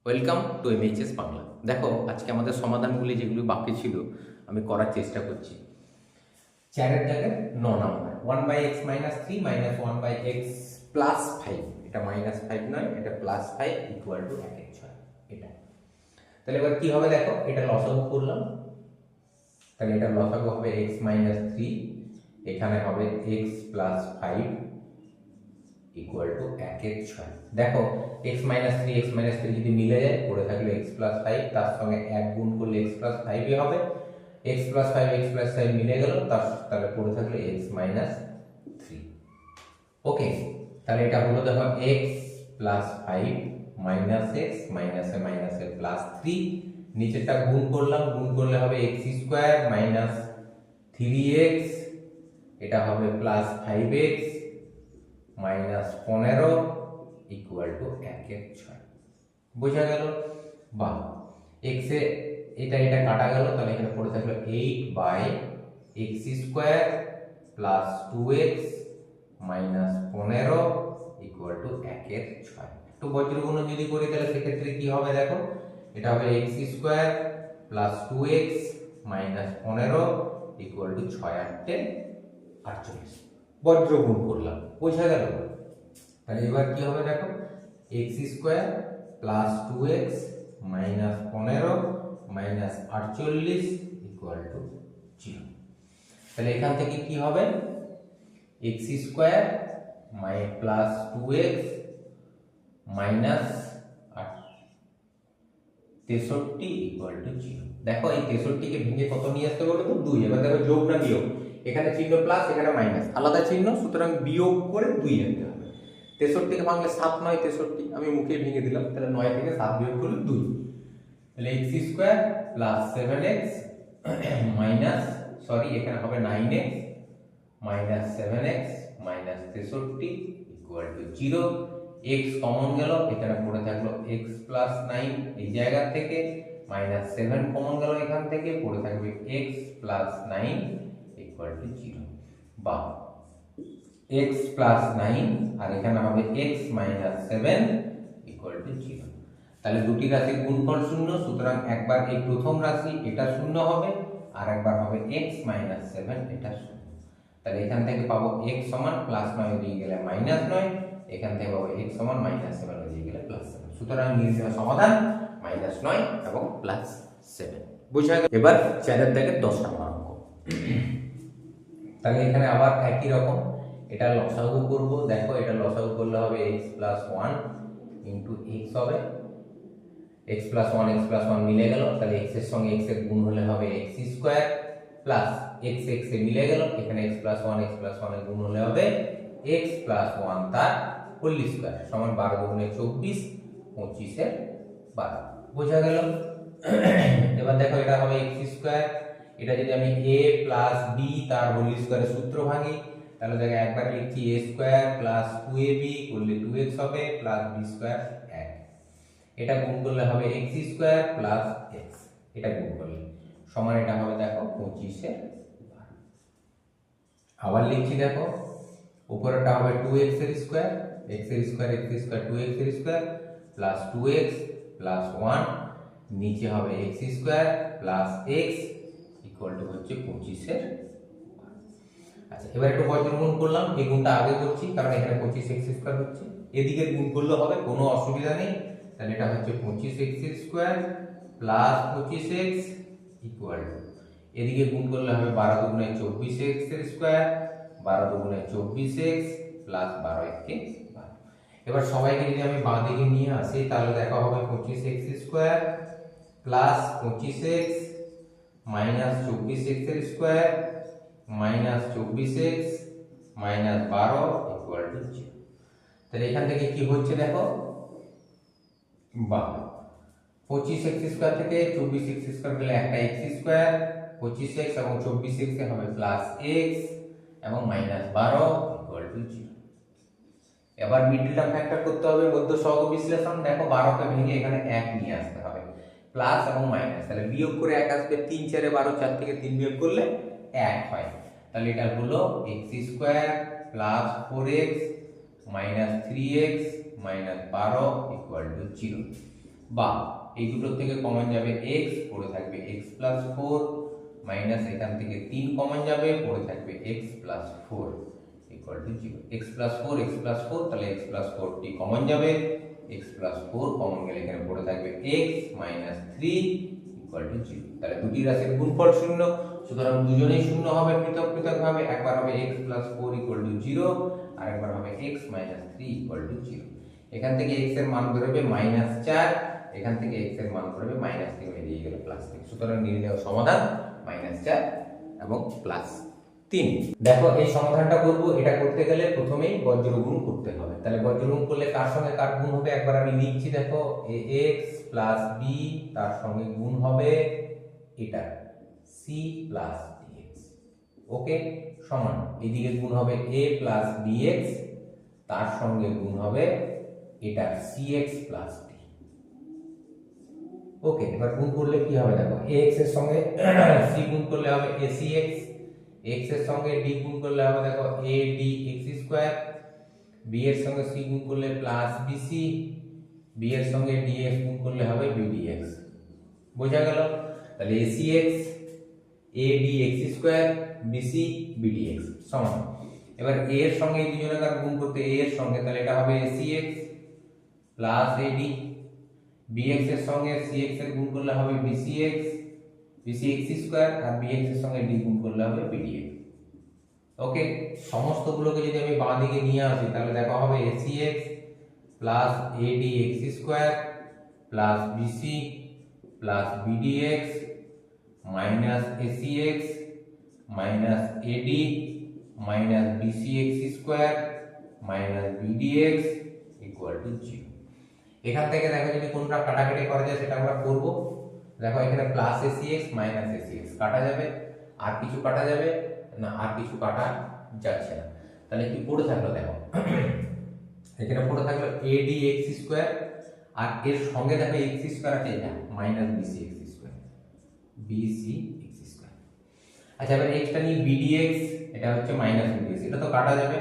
Welcome to এমএইচএস Bangla. দেখো, আজকে আমাদের সমাধানগুলি যেগুলো বাকি ছিল আমি করার চেষ্টা করছি। 4-এর জায়গায় 9 নাম্বার 1/x-3 -1/x + 5, এটা -5 নয়, এটা +5 = 1/6। এটা তাহলে এবার কি হবে দেখো, এটা লসাগু করলাম, তাহলে এটা লসাগু হবে x-3, এখানে হবে x + 5 = 1/6। দেখো x-3 যদি মিলে যায় পড়ে থাকলে x + 5, তার সঙ্গে 1 গুণ করলে x + 5 হবে, x + 5 মিলে গেল, তাহলে পড়ে থাকলে x - 3। ওকে, তাহলে এটা হলো দেখো x + 5 - x -এ +3, নিচেরটা গুণ করলাম, গুণ করলে হবে x² - 3x, এটা হবে +5x - 15 = 1/6। বোঝা গেল? বা x এ এটা কাটা গেল, তাহলে এখানে পড়ে থাকলো 8/x² + 2x - 15 = 1/6। একটু বজ্রগুণ যদি করি তাহলে সেক্ষেত্রে কি হবে দেখো, এটা হবে x² + 2x - 15 = 6×8 = 48। বজ্রগুণ করলাম, বোঝা গেল? তাহলে এবার কি হবে দেখো, x² + 2x - 15 - 48 = 0। তাহলে এখান থেকে কি হবে, x² + 2x - 63 = 0। দেখো এই 63 কে ভেঙে কত নিয়ে আসতে বলতো, 2। এবার দেখো যোগ না বিয়োগ, এখানে চিহ্ন প্লাস, এখানে মাইনাস, আলাদা চিহ্ন, সুতরাং বিয়োগ করে 2 আনতে হবে। 63 কে ভাঙলে 7 × 9 = 63, আমি মুখে ভেঙে দিলাম, তাহলে 9 থেকে 7 বিয়োগ করলে 2। তাহলে x² + 7x মাইনাস, সরি এখানে হবে 9x - 7x - 63 = 0। x কমন গেল, এখানে পড়ে থাকলো x + 9 এই জায়গা থেকে, -7 কমন গেল এখান থেকে, পড়ে থাকবে x + 9 = 0। বা x + 9 আর এখানে হবে x - 7 = 0। তাহলে দুটি রাশির গুণফল 0, সুতরাং একবার এই প্রথম রাশি এটা 0 হবে, আর একবার হবে x - 7 এটা 0। তাহলে এখান থেকে পাবো x সমান +9 দিয়ে গেলে -9, এখান থেকে পাবো x সমান -7 দিয়ে গেলে +7। সুতরাং নির্ণয় সমাধান -9 এবং +7। বুঝা গেল? এবার 4-এর দাগের 10 নম্বর অঙ্ক। তাহলে এখানে আবার একই রকম, এটা লসাগু করব। দেখো এটা লসাগু করলে হবে x + 1 * x হবে, x + 1 মিলে গেল, তাহলে x এর সঙ্গে x এর গুণ হলে হবে x² প্লাস x এ মিলে গেল, এখানে x + 1 এর গুণ হলে হবে x + 1 তার হোল স্কয়ার সমান 12 × 24, 25 এর 12। বোঝা গেল? এবার দেখো এটা হবে x², এটা যদি আমি a + b তার হোল স্কয়ারের সূত্র ভাঙি, তাহলে দেখো একবার লিখছি a² + 2ab করলে 2x হবে প্লাস b² 1, এটা গুণ করলে হবে x² + x, এটা গুণ করলে সমান এটা হবে দেখো 25 এর 12। আবার লিখছি দেখো, উপরেরটা হবে 2x এর স্কয়ার, x এর স্কয়ার 2x এর স্কয়ার প্লাস 2x প্লাস 1, নিচে হবে x² প্লাস x হচ্ছে 25 এর 12। আচ্ছা, এবার একটু বজ্রগুণ করলাম, এই গুণটা আগে করছি কারণ এখানে 25x² হচ্ছে, এদিকের গুণ করলে হবে, কোনো অসুবিধা নেই। তাহলে এটা হচ্ছে 25x² প্লাস 25x এদিকে গুণ করলে হবে 12 × 24x এর স্কয়ার, 12 × 24x প্লাস 12 × 12। এবার সবাইকে যদি আমি বাঁ দিকে নিয়ে আসি, তাহলে দেখা হবে 25x² plus 25x minus 24x এর স্কয়ার মাইনাস 24x মাইনাস 12 = 0। তাহলে এখান থেকে কি হচ্ছে দেখো, বা 25x² থেকে 24x² গেলে একটা x², 25x এবং 24x এ হবে প্লাস x এবং মাইনাস 12 = 0। এবার মিডলটা ফ্যাক্টর করতে হবে, মধ্য সহগ বিশ্লেষণ। দেখো 12 কে ভেঙে এখানে 1 নিয়ে আসতে হবে, প্লাস এবং মাইনাস, তাহলে বিয়োগ করে 1 আসবে, 3 4 এ 12, 4 থেকে 3 বিয়োগ করলে 1 হয়। তাহলে এটা হলো x² plus 4x minus 3x minus 12 = 0। বা এই দুটোর থেকে কমন যাবে x, পড়ে থাকবে x প্লাস 4 মাইনাস এখান থেকে 3 কমন যাবে, পড়ে থাকবে x plus 4 equal to 0। x plus 4 তাহলে x প্লাস 4টি কমন যাবে, x প্লাস 4 কমন গেলে এখানে পড়ে থাকবে x মাইনাস 3 ইকুয়াল টু 0। তাহলে দুটি রাশির গুণফল শূন্য, সুতরাং দুজনেই শূন্য হবে পৃথক পৃথক ভাবে। একবার হবে x প্লাস 4 ইকুয়াল টু 0, আর একবার হবে x মাইনাস 3 ইকুয়াল টু 0। এখান থেকে x এর মান বেরোবে -4, এখান থেকে x এর মান বেরোবে -3, বেরিয়ে গেল +3। সুতরাং নির্ণেয় সমাধান -4 এবং +3। দেখো এই সমাধানটা করব, এটা করতে গেলে প্রথমেই বজ্রগুণ করতে হবে। তাহলে বজ্রগুণ করলে কার সঙ্গে কার গুণ হবে একবার আমি লিখছি। দেখো ax প্লাস b তার সঙ্গে গুণ হবে এটা c প্লাস dx। ওকে, সমান এদিকে গুণ হবে a প্লাস bx, তার সঙ্গে গুণ হবে এটা cx প্লাস d। ওকে, এবার গুণ করলে কি হবে দেখো, ax এর সঙ্গে c গুণ করলে হবে acx, x এর সঙ্গে d গুণ করলে হবে দেখো adx স্কয়ার, b এর সঙ্গে c গুণ করলে প্লাস bc, b এর সঙ্গে dx গুণ করলে হবে bdx। বোঝা গেল? তাহলে acx adx square bc bdx সমান। এবার a এর সঙ্গে এই দুজনের গুণ করতে a এর সঙ্গে, তাহলে এটা হবে acx প্লাস ad, bx এর সঙ্গে cx এর গুণ করলে হবে bcx bcx স্কয়ার, আর bx এর সঙ্গে d গুণ করলে হবে bdx। ওকে, সমস্তগুলোকে যদি আমি বাঁ দিকে নিয়ে আসি তাহলে দেখা হবে acx plus adx square plus bc plus bdx minus acx minus ad minus bcx square minus bdx equal to 0। এখান থেকে দেখো যদি কোনটা কাটাকাটি করা যায় সেটা আমরা করব। দেখো এখানে প্লাস acx মাইনাস acx কাটা যাবে, আর কিছু কাটা যাবে না, আর কিছু কাটা যাচ্ছে না। তাহলে কি পড়ে থাকলো দেখো, এখানে পড়ে থাকলো adx স্কয়ার, আর এর সঙ্গে দেখো x স্কয়ার আছে এটা minus bcx square bcx square. আচ্ছা, এবার x টা নিয়ে bdx, এটা হচ্ছে মাইনাস bdx, এটা তো কাটা যাবে,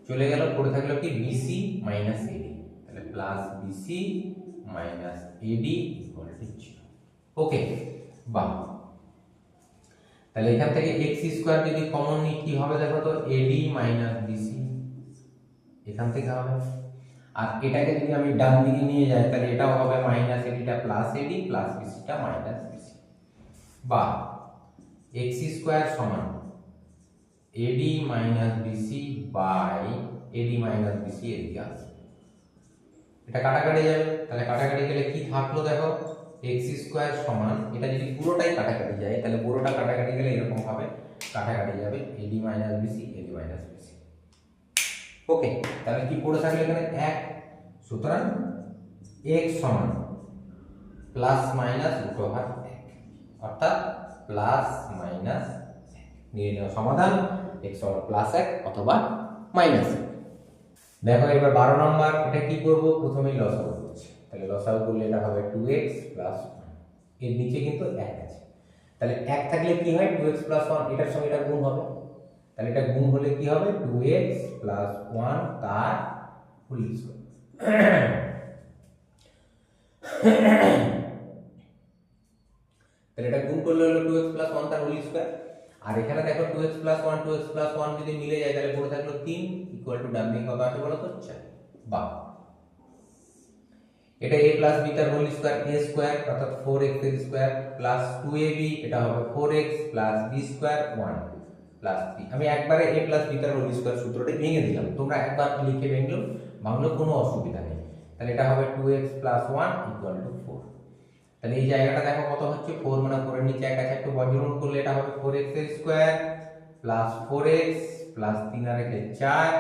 চলে গেল। পড়ে থাকলো কি bc মাইনাস ad, তাহলে plus bc minus ad equal to 0। ওকে, বাহ। তাহলে এখান থেকে x স্কয়ার যদি কমন নিই কি হবে দেখো তো, ad মাইনাস bc এখান থেকে হবে, আর এটাকে যদি আমি ডান দিকে নিয়ে যাই তাহলে এটাও হবে মাইনাস ad টা প্লাস ad প্লাস bc টা মাইনাস bc, বা x স্কয়ার সমান ad minus bc by ad minus bc এদিকে আসবে, এটা কাটাকাটি যাবে। তাহলে কাটাকাটি গেলে কি থাকলো দেখো, x স্কয়ার সমান, এটা যদি পুরোটাই কাটাকাটি যায় তাহলে পুরোটা কাটাকাটি গেলে এরকম ভাবে কাটাকাটি যাবে ad minus bc ad minus bc। ওকে, তাহলে কি পড়ে থাকলো এখানে 1, সুতরাং x সমান প্লাস মাইনাস √ 1, অর্থাৎ প্লাস মাইনাস। নির্ণয় সমাধান x সমান প্লাস 1 অথবা মাইনাস 1। দেখো এবার 12 নম্বর, এটা কি করব, প্রথমেই লসাগু করছি। তাহলে লসাগু করলে এটা হবে 2x প্লাস 1, এর নিচে কিন্তু 1 আছে, তাহলে 1 থাকলে কি হয় 2x প্লাস 1, এটার সঙ্গে এটা গুণ হবে, তাহলে এটা গুণ হলে কি হবে 2x প্লাস 1 তার হোল স্কয়ার। তাহলে এটা গুণ করলে হলো 2x প্লাস 1 তার হোল স্কয়ার, আর এখানে দেখো 2x প্লাস 1 যদি মিলে যায় তাহলে পড়ে থাকলো 3 ইকুয়াল টু ডান দিকে কত আসে বলো তো 4। বা এটা a প্লাস b তার হোল স্কয়ার a স্কয়ার অর্থাৎ 4x এর স্কয়ার প্লাস 2ab, এটা হবে 4x plus b square 1 plus 3। আমি একবারে a প্লাস b তার হোল স্কয়ার সূত্রটা ভেঙে দিলাম, তোমরা একবার লিখে ভাঙলো কোনো অসুবিধা নেই। তাহলে এটা হবে 2x প্লাস 1 ইকুয়াল টু 4। তাহলে এই জায়গাটা দেখো কত হচ্ছে 4, মানে 4 এর নিচে এক আছে, একটু বজ্রগুণ করলে এটা হবে 4x এর স্কয়ার প্লাস 4x প্লাস 3 আর 4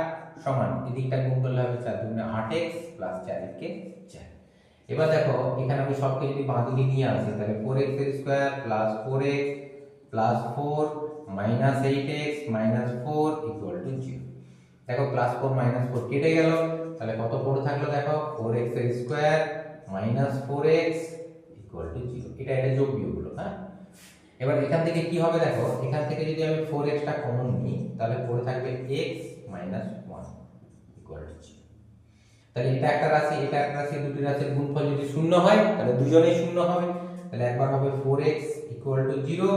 সমান, এদিকটা গুণ করলে হবে 4 দুগুণে 8x প্লাস 4 4। এবার দেখো এখানে আমি সবকে যদি বাঁ দিকে নিয়ে আসি তাহলে 4x এর square plus 4x plus 4 minus 8x minus 4 equal to 0। দেখো প্লাস 4 মাইনাস 4 কেটে গেল, তাহলে কত পড়ে থাকলো দেখো 4x এর square minus 4x equal to 0। এটা যোগ বিয়োগ হলো। হ্যাঁ, এবার এখান থেকে কি হবে দেখো, এখান থেকে যদি আমি 4x টা কমন নিই তাহলে পড়ে থাকবে x মাইনাস 1 ইকুয়াল টু 0। তাহলে এটা একটা রাশি, এটা একটা রাশি, দুটি রাশির গুণফল যদি শূন্য হয় তাহলে দুজনেই শূন্য হবে। তাহলে একবার হবে 4x = 0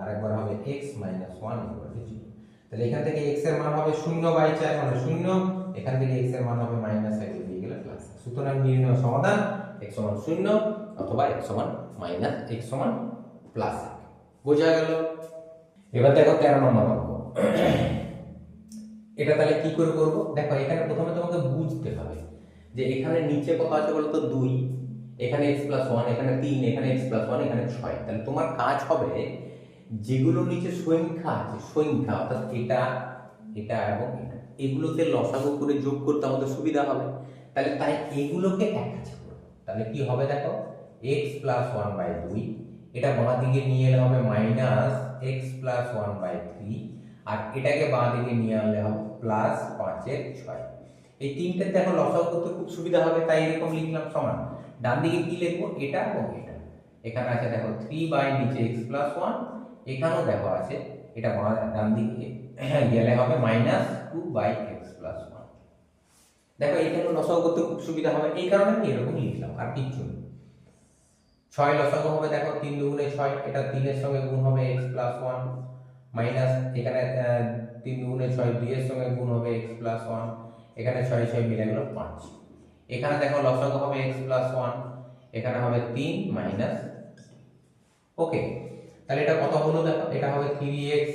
আর একবার হবে x - 1 = 0। তাহলে এখান থেকে x এর মান হবে 0/4 মানে 0, এখান থেকে x এর মান হবে মাইনাস হয়ে দিয়ে গেলে প্লাস। সুতরাং নির্ণয় সমাধান x = 0 অথবা x - x +1। বোঝা গেল? এবার দেখো 13 নম্বর অঙ্ক। এটা তাহলে কি করে করব? দেখো এখানে প্রথমে তোমাকে বুঝতে হবে যে এখানে নিচে কত আছে বলো তো 2, এখানে x + 1, এখানে 3, এখানে x + 1, এখানে 6। তাহলে তোমার কাজ হবে যেগুলো নিচে সংখ্যা আছে, সংখ্যা অর্থাৎ এটা এটা এবং এটা, এগুলোতে লসাগু করে যোগ করতে আমাদের সুবিধা হবে। তাই এগুলোকে এক কাছে করব। তাহলে কি হবে দেখো, x + 1/2, এটা বাঁ দিকে নিয়ে এলে হবে -x + 1/3, আর এটাকে বাঁ দিকে নিয়ে আনলে হবে +5/6। এই তিনটে দেখো লসাগু করতে খুব সুবিধা হবে, তাই এরকম লিখলাম সমান। ডান দিকে কি লিখবো? এটা এবং এটা। এখানে আছে দেখো 3 নিচে x + 1, এখানেও দেখো আছে, এটা ডান দিকে গেলে হবে -2/x + 1। দেখো এখানে লসাগু করতে খুব সুবিধা হবে, এই কারণে আমি এরকম লিখলাম, আর কিচ্ছু না। 6 লসাগু হবে দেখো 3 × 2 = 6, এটা 3 এর সঙ্গে গুণ হবে x + 1 মাইনাস এখানে 3 × 2 = 6, 2 এর সঙ্গে গুণ হবে x + 1, এখানে 6 6 মিলে গেল 5। এখানে দেখো লসাগু হবে x + 1, এখানে হবে 3 মাইনাস। ওকে, তাহলে এটা কত হলো দেখো, এটা হবে 3x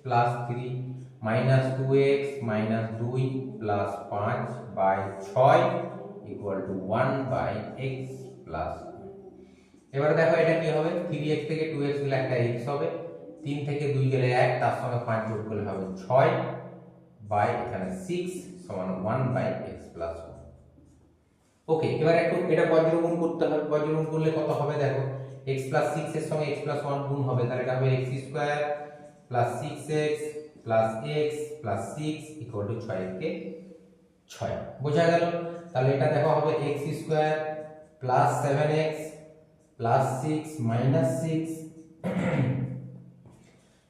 + 3 -2x - 2 + 5/6 = 1/x + 1। এবারে দেখো এটা কি হবে, 3x থেকে 2x গেলে একটা x হবে, 3 থেকে 2 গেলে 1, তার সঙ্গে 5 যোগ করলে হবে 6 বাই এখানে 6 = 1/x + 1। ওকে, এবার একটু এটা বজ্রগুণ করতে হবে। বজ্রগুণ করলে কত হবে দেখো, x + 6 এর সঙ্গে x + 1 গুণ হবে, তাহলে এটা হবে x² + 6x + x + 6 = 6 কে 6। বোঝা গেল? তাহলে এটা দেখো হবে x² + 7x + 6 - 6,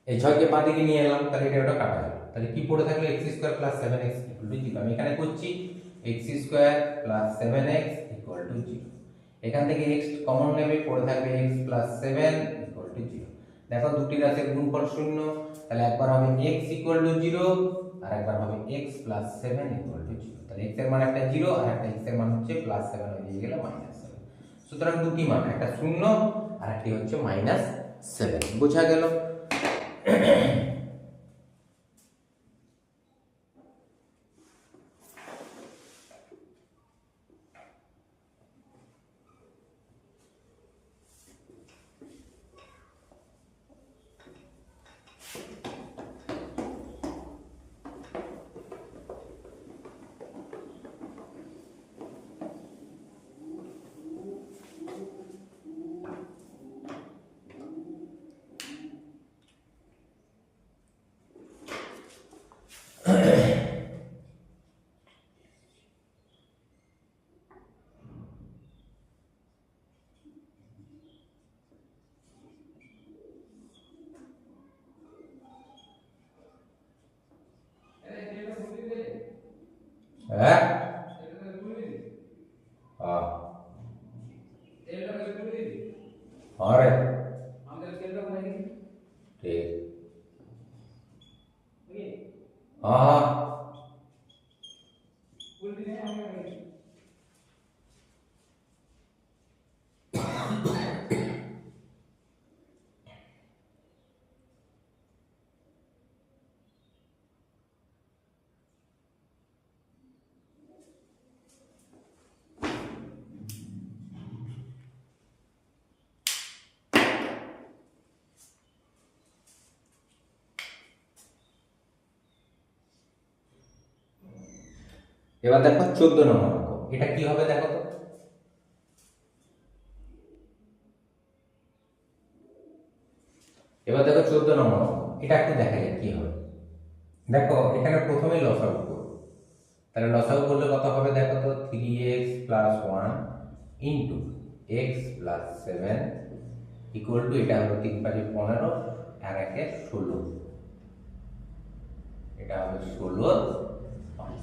এই 6 কে বাঁ দিকে নিয়ে এলাম, তাহলে এটা ওটা কাটা গেল। তাহলে কি পড়ে থাকলো, x² + 7x = 0। আমি এখানে করছি x² + 7x = 0। এখান থেকে x কমন নেবে, পড়ে থাকবে x + 7 = 0। দেখো দুটি রাশির গুণফল 0, তাহলে একবার হবে x = 0 আর একবার হবে x + 7 = 0। তাহলে x এর মান একটা 0 আর একটা x এর মান হচ্ছে +7 হয়ে গেল -7। সুতরাং দুটি মান, একটা 0 আর একটি হচ্ছে -7। বোঝা গেল? হ্যাঁ हाँ रे ठीक हाँ हाँ এবার দেখো 14 নম্বর অঙ্ক। এটা কি হবে দেখো তো, এবার দেখো 14 নম্বর অঙ্ক। এটা একটু দেখা যাক কি হবে। দেখো এখানে প্রথমে লসাগু করব, তাহলে লসাগু করলে কত হবে দেখো তো, 3x + 1 into x + 7 equal to, এটা হলো 3 × 5 = 15 আর 1 এ 16, এটা হবে 16 5।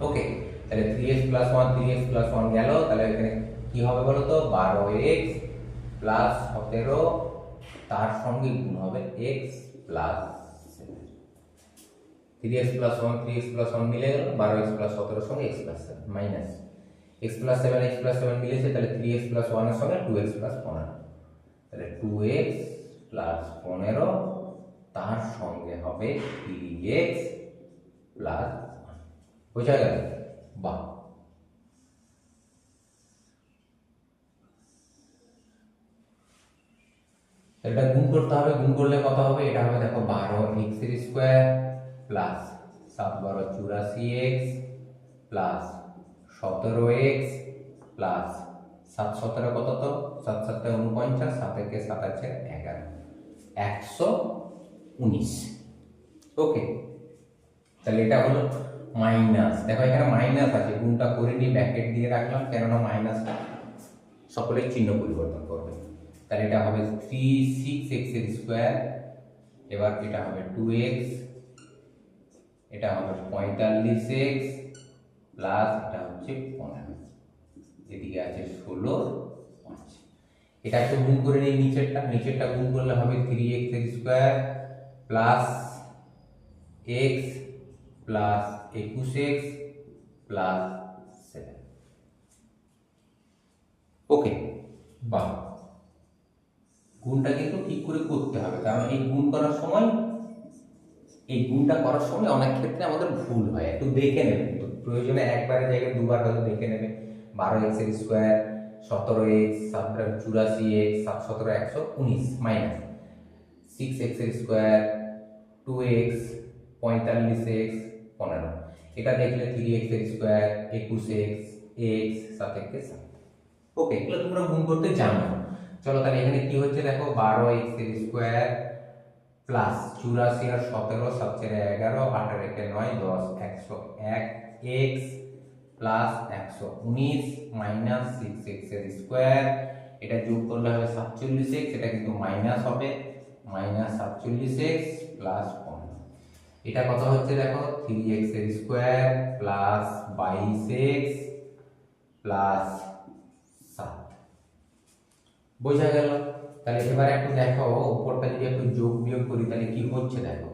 ওকে, তাহলে 3x প্লাস 1 3x প্লাস 1 গেল, তাহলে এখানে কি হবে বলো তো 12x প্লাস 17 তার সঙ্গে গুণ হবে x plus 7। 3x plus 1 3x plus 1 মিলে গেল, 12x প্লাস 17 সঙ্গে x plus 7 minus x plus 7 মিলেছে, তাহলে 3x প্লাস 1 এর সঙ্গে 2x প্লাস 15, তাহলে 2x প্লাস 15 তার সঙ্গে হবে 3x প্লাস 1। বোঝা গেল? বাহ, এটা গুণ করতে হবে। গুণ করলে কত হবে? এটা হবে দেখো 12x এর square plus 7 12 84x plus 17x plus 7 17 কত তো 7 7 49, 7 একে 7 আছে 11, 119। ওকে, তাহলে এটা হলো মাইনাস। দেখো এখানে মাইনাস আছে, গুণটা করে নিয়ে ব্র্যাকেট দিয়ে রাখলাম, কেননা মাইনাসটা সকলের চিহ্ন পরিবর্তন করবে। তাহলে এটা হবে 36x এর স্কয়ার, এবার এটা হবে 2x, এটা হবে 45x প্লাস এটা হচ্ছে 15, এদিকে আছে 16 5। এটা একটু গুণ করে নিই, নিচেরটা গুণ করলে হবে 3x এর square plus x plus 21x plus 7। ওকে, বাহ, গুণটা কিন্তু ঠিক করে করতে হবে, কারণ এই গুণটা করার সময় অনেক ক্ষেত্রে আমাদের ভুল হয়। একটু দেখে নেবে, প্রয়োজনে একবারের জায়গায় দুবার হয়তো দেখে নেবে। 12x এর square 17x 7 84x 7 17 119 minus 6x এর স্কয়ার 2x 45x 15, এটা দেখলে 3x এর স্কয়ার 21x x 7 একে 7। ওকে, এগুলো তোমরা গুণ করতে জানো। চলো তাহলে এখানে কি হচ্ছে দেখো 12x এর স্কয়ার প্লাস 84 আর 17 7 11 8 আর 1 9 10 101x প্লাস 119 মাইনাস 6x এর স্কয়ার, এটা যোগ করলে হবে 47x, এটা কিন্তু মাইনাস হবে, মাইনাস 47x প্লাস 15, এটা কত হচ্ছে দেখো 3x এর স্কয়ার প্লাস 22x প্লাস 7। বোঝা গেল? তাহলে এবার একটু দেখো উপরটা যদি একটু যোগ বিয়োগ করি তাহলে কি হচ্ছে দেখো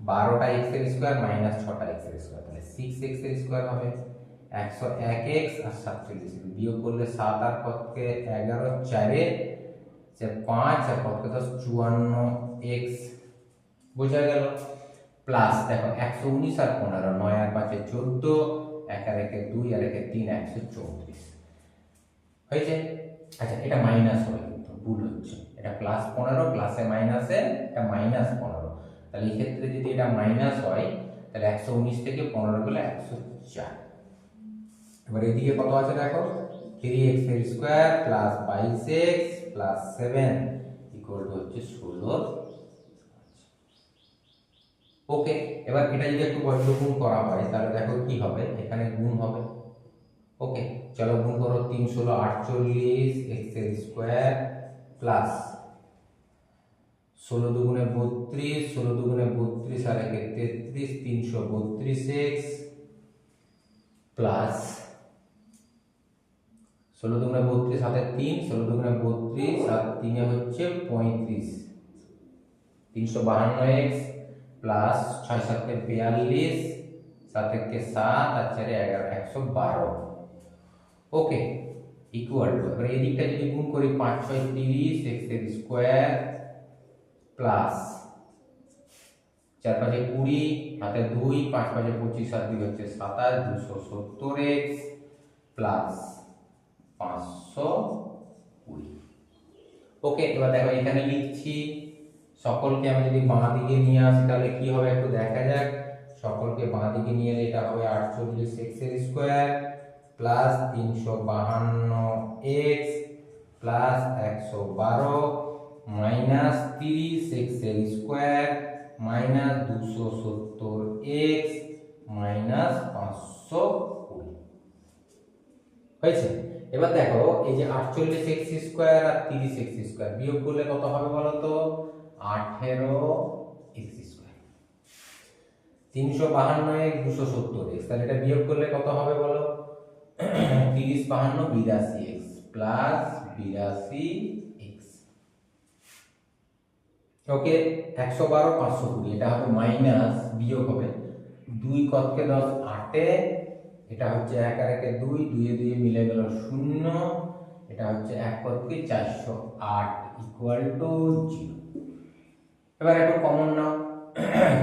12টা x এর স্কয়ার মাইনাস 6টা x এর স্কয়ার, তাহলে 6x এর স্কয়ার হবে 101x আর 47 বিয়োগ করলে 7 আর কতকে 11 4 এ 5 আর কতকে 10 54x। বোঝা গেল? প্লাস দেখো 119 আর 15 9 আর 5 14 1 আর 1 2 আর 1 3 134 হয়েছে। আচ্ছা, এটা মাইনাস হবে, কিন্তু ভুল হচ্ছে, এটা প্লাস 15 প্লাসে মাইনাসে এটা মাইনাস 15, তাহলে এই ক্ষেত্রে যদি এটা মাইনাস হয় তাহলে 119 থেকে 15 গেলে 104। এবার এদিকে কত আছে দেখো 3x এর square plus 22x plus 7 equal to হচ্ছে 16। ওকে, এবার এটা যদি একটু বজ্র গুণ করা হয় তাহলে দেখো কি হবে, এখানে গুণ হবে। ওকে, চলো গুণ করো 3 16 48 x এর স্কয়ার প্লাস 16 দুগুণে 32 16 দুগুণে 32 আর 1 33 332x প্লাস 16 দুগুণে 32 সাথে 3 16 দুগুণে 32 আর 3 এ হচ্ছে 35 352x প্লাস 6 7 42 7 1 7 আর 4 11 112। ওকে, ইকুয়াল টু এবার এই দিকটা যদি গুণ করি 5 6 30 x এর স্কয়ার প্লাস 4 5 20 হাতে 2 5 5 25 আর 2 হচ্ছে 27 270x প্লাস 520। ওকে, এবার দেখো এখানে লিখছি সকলকে আমি যদি বাঁ দিকে নিয়ে আসি তাহলে কি হবে একটু দেখা যাক। সকলকে বাঁ দিকে নিয়ে এলে এটা হবে 48x এর square plus 352x plus 112 minus 30x এর স্কয়ার মাইনাস 270x মাইনাস 520 হয়েছে। এবার দেখো এই যে 48x স্কয়ার আর 30x স্কয়ার বিয়োগ করলে কত হবে বলো তো 18x স্কয়ার। 352x 270x, তাহলে এটা বিয়োগ করলে কত হবে বলো 30 52 82x প্লাস 82x। ওকে, 112 520 এটা হবে মাইনাস, বিয়োগ হবে 2 কতকে 10 8 এটা হচ্ছে 1 আর 1 2, 2 এ 2 মিলে গেল 0, এটা হচ্ছে 1 কতকে 408 ইকুয়াল টু 0। এবার একটু কমন নাও,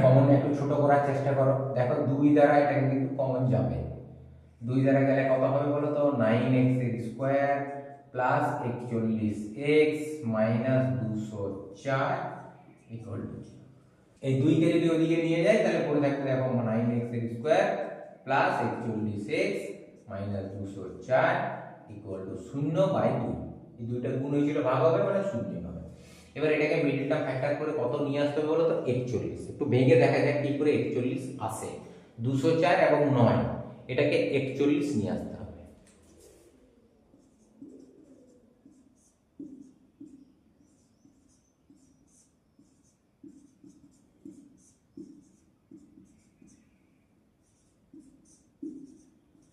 কমন একটু ছোট করার চেষ্টা করো। দেখো 2 দ্বারা এটা কিন্তু কমন যাবে, 2 দ্বারা গেলে কত হবে বলো তো, 9x square plus 41x minus 204 equal to 0। এই 2 কে যদি ওদিকে নিয়ে যাই তাহলে পড়ে থাকবে দেখো 9x square plus 41x minus 204 equal to 0/2। এই দুইটা গুণ হয়েছিল ভাগ হবে মানে 0 হবে। এবার এটাকে মিডল টার্ম ফ্যাক্টর করে কত নিয়ে আসতে হবে বলো তো, 41। একটু ভেঙে দেখা যাক কি করে 41 আসে। 204 এবং 9 এটাকে 41 নিয়ে আসতে হবে।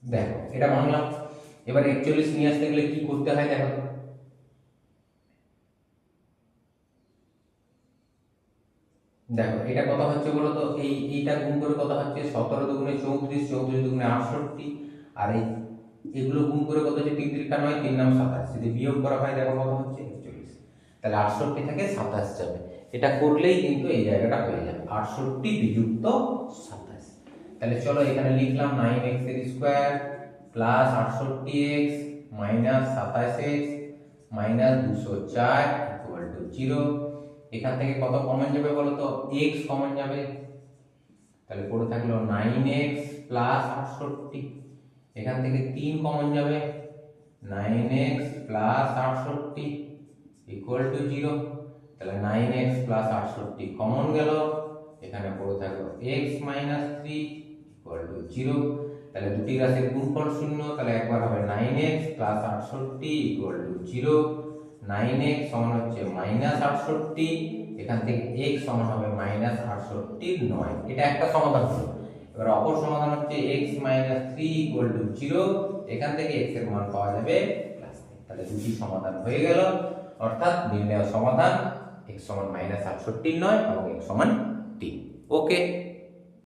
দেখো এটা ভাঙলাম। এবার 41 নিয়ে আসতে গেলে কি করতে হয় দেখো তো, দেখো এটা কত হচ্ছে বলো তো, এইটা গুণ করে কত হচ্ছে 17 দুগুণে 34, 34 দুগুণে 68, আর এগুলো গুণ করে কত হচ্ছে 3 3 9, 3 9 27, যদি বিয়োগ করা হয় দেখো কত হচ্ছে 41। তাহলে 68 থেকে 27 যাবে, এটা করলেই কিন্তু এই জায়গাটা হয়ে যাবে 68 বিযুক্ত 27। তাহলে চলো এখানে লিখলাম 9x এর square plus 68x minus 27x minus 204 equal to 0। এখান থেকে কত কমন যাবে বলো তো, x কমন যাবে, তাহলে পড়ে থাকলো 9x প্লাস 68। এখান থেকে 3 কমন যাবে, 9x প্লাস 68 ইকুয়াল টু 0। তাহলে 9x প্লাস 68 কমন গেল, এখানে পড়ে থাকলো x মাইনাস 3 ইকুয়াল টু 0। তাহলে দুটি রাশির গুণফল 0, তাহলে একবার হবে 9x plus 68 equal to 0। 9x সমান হচ্ছে মাইনাস 68, এখান থেকে x সমান হবে মাইনাস 68 9। এটা একটা সমাধান হলো। এবার অপর সমাধান হচ্ছে x মাইনাস 3 ইকুয়াল টু 0, এখান থেকে x এর মান পাওয়া যাবে প্লাস 3। তাহলে দুটি সমাধান হয়ে গেল, অর্থাৎ নির্ণয় সমাধান x সমান মাইনাস 68 9 এবং x সমান 3। ওকে।